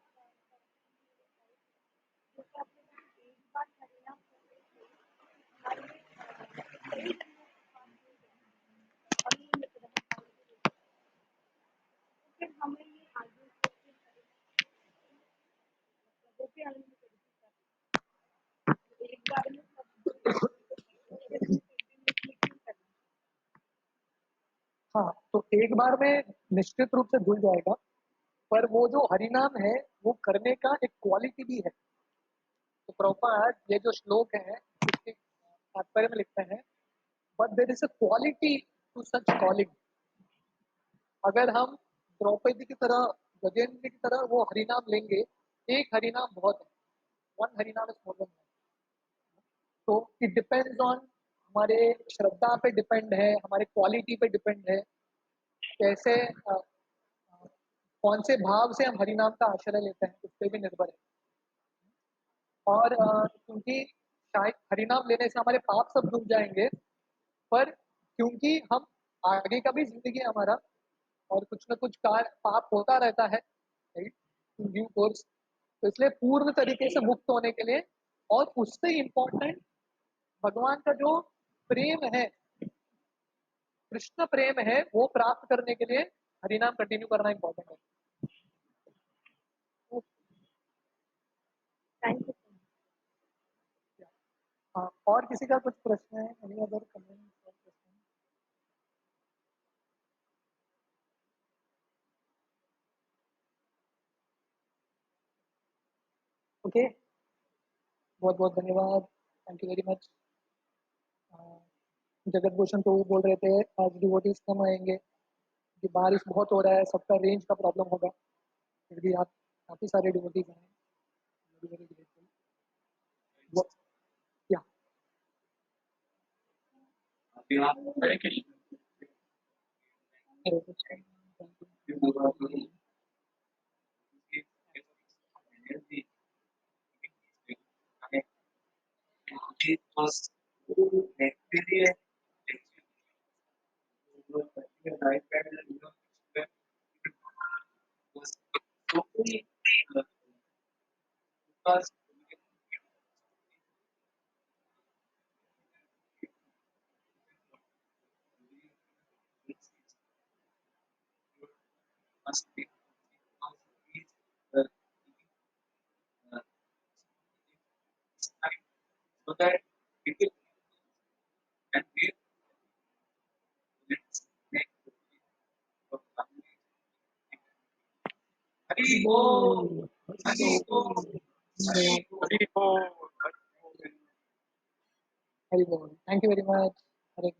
जैसे आपने एक बार हरिनाम फिर हमें ये आगे वो भी एक बार में हाँ, तो एक बार में निश्चित रूप से धुल जाएगा, पर वो जो हरिनाम है वो करने का एक क्वालिटी भी है। तो प्रभुपाद ये जो श्लोक है इसके तात्पर्य में लिखते हैं, but there is a quality to such calling. अगर हम द्रौपदी की तरह, गजेंद्र की तरह वो हरिनाम लेंगे, एक हरिनाम बहुत है, वन हरिनाम इज मोर देन। तो इट डिपेंड्स ऑन, हमारे श्रद्धा पे डिपेंड है, हमारे क्वालिटी पे डिपेंड है, कैसे कौन से भाव से हम हरिनाम का आश्रय लेते हैं उस पर भी निर्भर है। और क्योंकि शायद हरिनाम लेने से हमारे पाप सब धुल जाएंगे, पर क्योंकि हम आगे का भी जिंदगी है हमारा, और कुछ न कुछ पाप होता रहता है इन ड्यू कोर्स, तो इसलिए पूर्ण तरीके से मुक्त होने के लिए और उससे इम्पोर्टेंट भगवान का जो प्रेम है, कृष्ण प्रेम है, वो प्राप्त करने के लिए हरिनाम कंटिन्यू करना इम्पोर्टेंट है। Thank you. और किसी का कुछ प्रश्न है? Any other comment? ओके, बहुत बहुत धन्यवाद, थैंक यू वेरी मच। जगत भूषण तो बोल रहे थे आज डिवोटीज कम आएंगे कि बारिश बहुत हो रहा है, सबका रेंज का प्रॉब्लम होगा, फिर भी आप काफी सारे डिवोटीज आए, वेरी वेरी ग्रेटफुल। या हरे Krishna. It was actually was totally because must be so that people can be let's make for family. Hari Bol, Hari Bol, Hari Bol, Hari Bol. Hari बोल, thank you very much. Hare